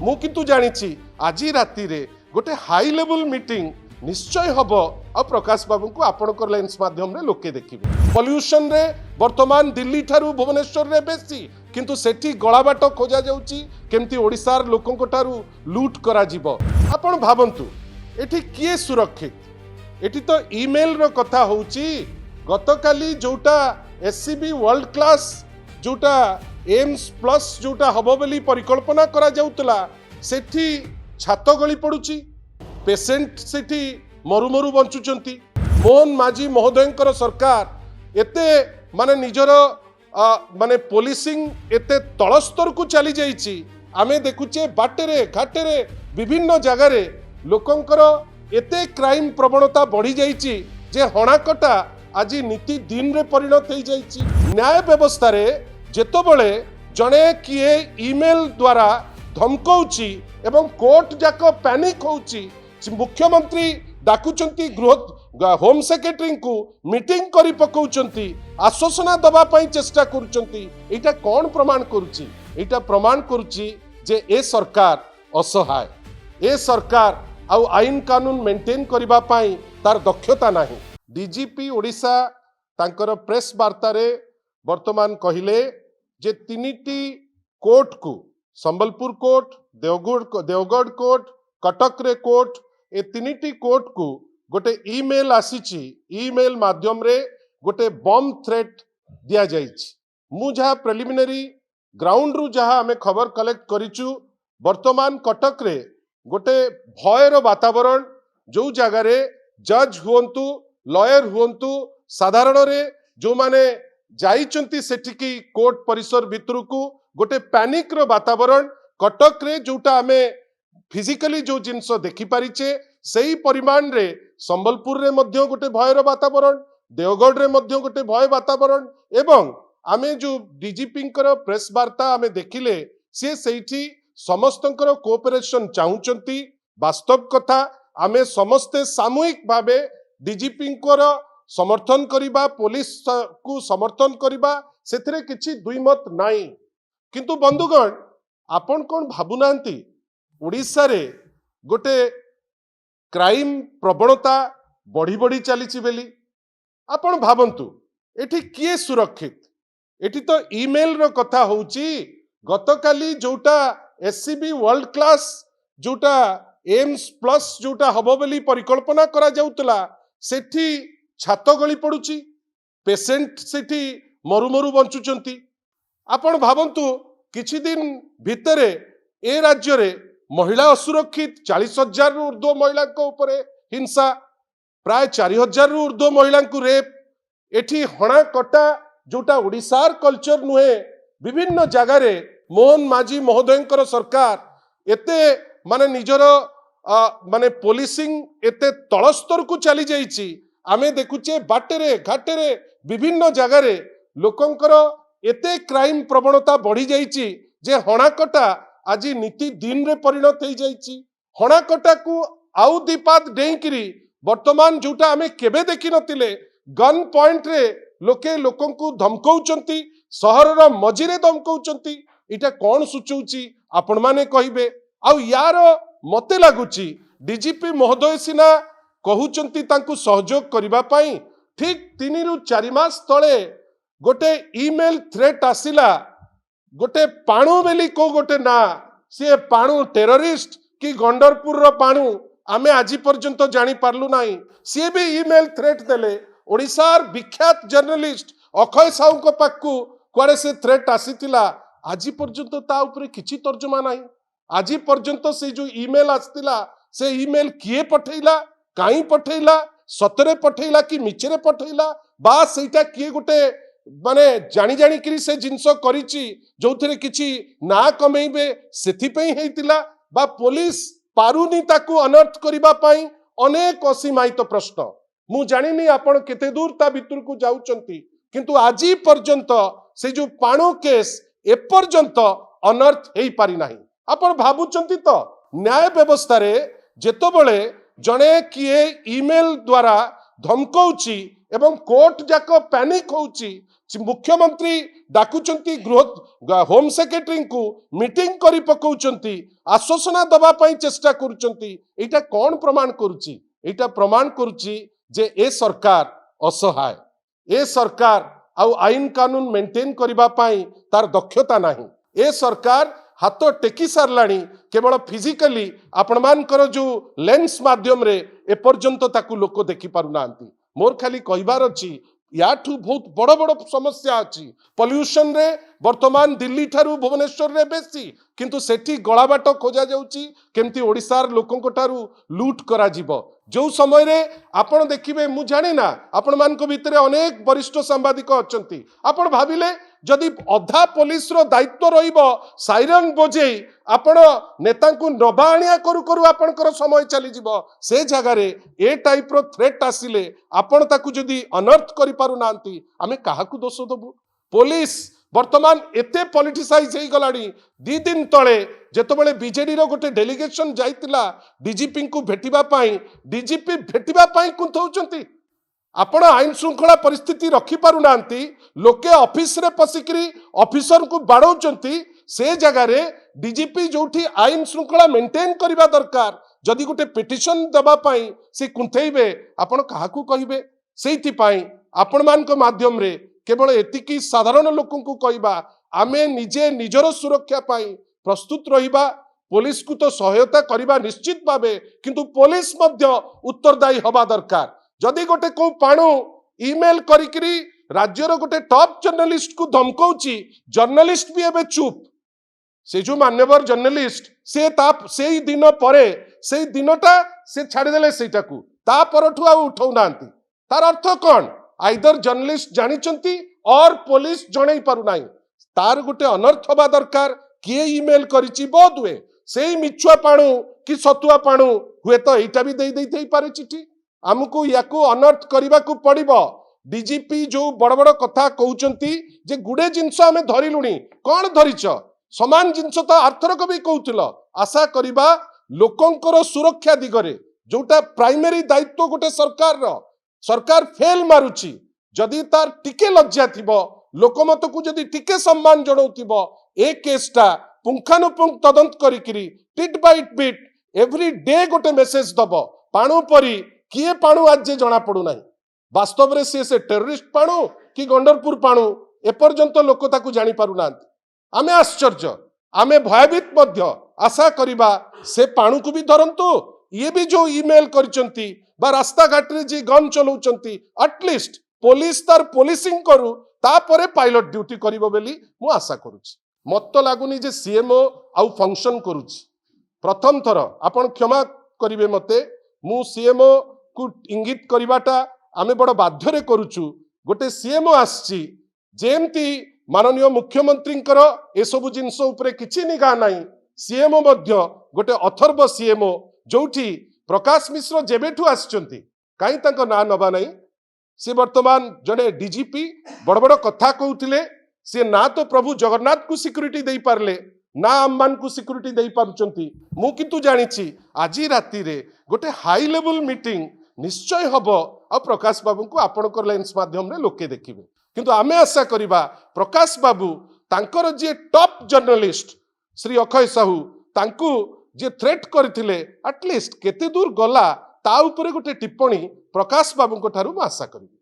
मु किंतु जानी आज राति रे गोटे हाई लेवल मीटिंग निश्चय हम आ प्रकाश बाबू को आपणकर लेंस माध्यम रे लोके देखिबे। पॉल्यूशन रे वर्तमान दिल्ली ठारू भुवनेश्वर रे बेसी किंतु सेठी गलाबाट खोजा जाउची केमती ओडिसार लोकंक ठारू लूट करा जीवो। आपण भाबंतु एठी किए सुरक्षित एठी तो ईमेल रो कथा होउची। गतकाली जोटा एससीबी वर्ल्ड क्लास जोटा एम्स प्लस जोटा हबो बोली परिकल्पना करा जाउतला सेठी छात गली पड़ुची पेसेंट सेठी मरुमरु बंचुचंती। मोहन माझी महोदयंकर सरकार एते माने निजर माने पोलिसिंग एते तलस्तर को चली जाइची। आमे देखुचे बाटेरे घाटेरे विभिन्न जगार लोकंकर एते क्राइम प्रवणता बढ़ी जाइची जे हणाकटा आज नीति दिन रे परिणत हो जाइची। न्याय व्यवस्था रे जेतबेले जणे किए ईमेल द्वारा धमकाउची एवं कोर्ट जाक पैनिक होउची मुख्यमंत्री डाकुचंती गृह होम सेक्रेटरी को मीटिंग करी पकाउचंती आश्वासना दबा पई चेष्टा करूचंती। एटा कोन प्रमाण करूची? एटा प्रमाण करूची जे ए सरकार असहाय ए सरकार आउ आईन कानून मेंटेन करबा पई तार दक्षता नाही। डीजीपी ओडिशा तांकर प्रेस वार्ता रे वर्तमान कहिले जे तीनिटी कोर्ट को संबलपुर कोर्ट देवगढ़ कोर्ट कटक रे कोर्ट ए तीनिटी कोर्ट को गोटे ईमेल आसीची। ईमेल माध्यम रे गोटे बम थ्रेट दिया जाइछि। मु जहा प्रिलिमिनरी ग्राउंड रु जहा हमें खबर कलेक्ट करिचु वर्तमान कटक रे गोटे भयर वातावरण जो जगार जज हुंतु लॉयर हुंतु साधारण रे जो माने जाइचंती सेठिकी कोर्ट परिसर भितर को गोटे पैनिक रो वातावरण कटक रे जोटा हमें फिजिकली जो जिनस देखि पारिचे सही परिमाण रे संबलपुर रे मध्य गोटे भयर वातावरण देवगढ़ रे मध्य गोटे भय वातावरण एवं आमे जो डीजीपी प्रेस वार्ता आमे देखिले सी सेठी समस्तंकर कोऑपरेशन चाहूचंती। वास्तव कथा आमे समस्ते सामूहिक भावे डीजीपी समर्थन करिबा पुलिस को समर्थन करिबा सेथरे किछि दुई मत नाही। किंतु बंधुगण आपण कोन भाबुनांती ओडिसा रे गोटे क्राइम प्रवणता बढ़ी बढ़ी चली बेली आपण भाबंतु एठी किए सुरक्षित? एठी तो ईमेल रो कथा होउची। गतकाली जोटा एससीबी वर्ल्ड क्लास जोटा एम्स प्लस जोटा हबो बोली परिकल्पना करा जाउतला सेठी छात गली पड़ुची पेसेंट सेठी मरुमरु बंचुचंती। आपण भाबंतु किछि दिन भितरे ए राज्य रे महिला असुरक्षित 40,000 रु ऊर्ध्व महिला को ऊपर हिंसा प्राय 4,000 रु ऊर्ध्व महिला को रेप एठी हणा कटा जोटा ओडिसार कल्चर नुहे विभिन्न जगार मोहन माझी महोदयंकर सरकार एते माने निजर माने पोलिसिंग एते तलस्तर को चली जाइची। आमे देखुचे बाटेरे घाटेरे विभिन्न जगार लोकंकर एते क्राइम प्रवणता बढ़ी जाइची जे हणाकटा आज नीति दिन रे परिणत हो जाइची। हणाकटा को आउ दीपात डेईकरी वर्तमान जोटा आमे केबे देखि नतिले गन पॉइंट रे लोके लोकन को धमकाउचंती सहर रो मझिरे धमकाउचंती। इटा कोन सुचौची आपण माने कहिबे? आउ यार मते लागुची डीजीपी महोदय सिना कहउचंती तांकु सहयोग करिबा पई ठीक 3 रु 4 मास तळे गोटे ईमेल थ्रेट आसिला गोटे पाणु बेली को गोटे ना सी पाणु टेररिस्ट कि गंडरपुर रो पाणु आमे आज पर्यंत जानी पारलु नाही। सी भी ईमेल थ्रेट देले ओडिसार विख्यात जर्नलिस्ट अक्षय साहू को पाखु कुआडे से थ्रेट आसीतिला आज पर्यंत ता ऊपर किछि तर्जमा नाही। आज पर्यंत से जो ईमेल आस्तिला से ईमेल किए पठैला काई पठैला सतरे पठैला कि मिचरे पठैला बा सेटा किए गोटे माने जानी जानी करी से जिंस करिछि जोथिरे किछि ना कमेइबे सेथिपई हेतिला बा पुलिस पारुनी ताकू अनर्थ करिबा पई अनेक असीमायित प्रश्न मु जानिनी आपण केते दूर ता भितर को जाउचंती किंतु आजी पर्यंत से जो पाणु केस ए पर्यंत अनर्थ हेई पारि नाही। आपण भाबुचंती तो न्याय व्यवस्था रे जेतबेले जणे किए ईमेल द्वारा धमकाउची एवं कोर्ट जाक पैनिक होउची मुख्यमंत्री डाकुचंती गृह होम सेक्रेटरी को मीटिंग करी पकाउचंती आश्वासना दबा पई चेष्टा करूचंती एटा कौन प्रमाण करूची एटा प्रमाण करूची जे ए सरकार असहाय ए सरकार आउ आईन कानून मेंटेन करबा पई तार दक्षता नाही ए सरकार हाथ टेकी सारलाणी केवल फिजिकली आपण मानकर जो लेंस माध्यम रे एपर्यंत ताकू लोक देखि पारु नांती मोर खाली कहबार अछि याठू बहुत बड़ बड़ समस्या अच्छी पॉल्यूशन रे वर्तमान दिल्ली ठारू भुवनेश्वर रे बेसी किंतु सेठी गलाबाट खोजा जाउची केमती ओडिसार लोकंक ठारू लूट करा जीवो जो समय रे आपण देखिबे मु जानि ना आपण मानक भितरे अनेक वरिष्ठ सांबादिक अछंती आपण भाबिले जदि अधा पुलिस रो दायित्व रहिबो साइरन बजेई आपण नेता को नबा आनिया करू करू आपणकर समय चली जीवो से जगह रे ए टाइप रो थ्रेट आसिले आपण ताकू जदि अनर्थ करि पारु नांती आमे काहाकू दोष दबु पुलिस वर्तमान एते पॉलिटिसाइज हो गलानी दी दिन तले जेतबेले बीजेडी रो गोटे डेलीगेशन जाइतिला डीजीपी को भेटिबा पाई डीजीपी भेटिबा पाई कुंथौचंती आपण आईन श्रृंखला परिस्थिति रखि पारु नांती लोके ऑफिस रे पसिकरी ऑफिसर को बाड़ौचंती से जगह रे डीजीपी जोठी आईन श्रृंखला मेंटेन करबा दरकार जदि गोटे पिटिशन दबा पाई से कुंथेइबे आपण काहाकू कहिबे सेइथि पाई आपण मान को माध्यम रे केवल एतिकी साधारण लोक को कहबा आमे निजे निजर सुरक्षा पाई प्रस्तुत रहिबा पुलिस को तो सहायता करबा निश्चित भावे किंतु पुलिस मध्य उत्तरदायी हवा दरकार जदि गोटे को पाणु ईमेल करिकरी राज्यर गोटे टॉप जर्नलिस्ट को धमकाउची जर्नलिस्ट भी एबे चुप से जो मान्यवर जर्नलिस्ट से दिन परे से दिनटा से छाड़देले सेटा को ता परठु आ उठाउ नांती तार अर्थ कौन आइदर जर्नलिस्ट जानिचंती और पुलिस जणै पारु नाही तार गोटे अनर्थ हवा दरकार किए ईमेल करिची बोध हुए से मिछुआ पाणु कि सतुआ पाणु हुए तो एटा भी दे पारे चिठी आमको याकू अनर्थ करबा को पड़िबो डीजीपी जो बड़ बड़ कथा कहउचंती जे गुडे जिंस आमे धरिलुनी कोन धरिच समान जिंस तो आर्थरक भी कहउतिलो आशा करबा लोकंकर सुरक्षा दिगरे जोटा प्राइमरी दायित्व गोटे सरकार फेल मारुची जदि तार टिके लज्जा थिबो लोकमत को जदि टिके सम्मान जणौथिबो ए केसटा पुंखानुपुंख तदंत करिकरी bit by bit every day गोटे मेसेज दबो पाणु परी किए पाणु आज जे जना पड़ू नाही वास्तव रे से टेररिस्ट पाणु कि गंडरपुर पाणु एपर्यंत लोक ताकू जानी पारु नांती आमे आश्चर्य आमे भयभीत मध्य आशा करिबा से पाणु को भी धरंतु ये भी जो ईमेल करिसंती बा रास्ता घाट रे जी गन चलाउचंती एटलिस्ट पुलिस तार पुलिसिंग करू तापरे पायलट ड्यूटी करिवो बेली मु आशा करूची मत लागुनी जे सीएमओ आउ फंक्शन करूची प्रथम थर आपण क्षमा करिवे मते मु सीएमओ को इंगित करिवाटा आमे बड़ बाध्यरे करूचु गोटे सीएमओ आसची जेमती माननीय मुख्यमंत्रींकर ए सब जिंस उपरे किछि निगा नाही सीएमओ मध्य गोटे अथर्व सीएमओ जोठी प्रकाश मिश्र जेबेठू आसचंती काई तांको ना नबा नाही से वर्तमान जड़े डीजीपी बड़ बड़ कथा कहते सी ना तो प्रभु जगन्नाथ को सिक्यूरीटी दे पारले ना आममान को सिक्यूरीटी दे पारुचंती मु किंतु जानिछि आज राति रे गोटे हाई लेवल मीटिंग निश्चय हबो आ प्रकाश बाबू को आपनकर लेंस माध्यम रे लोके देखिबे किंतु आमे आशा करिबा प्रकाश बाबू तांकर जे टॉप जर्नलिस्ट श्री अक्षय साहू तांकू जे थ्रेट करथिले एटलिस्ट केते दूर गला ता उपरे गोटे टिप्पणी प्रकाश बाबू को ठारू आशा करिबे।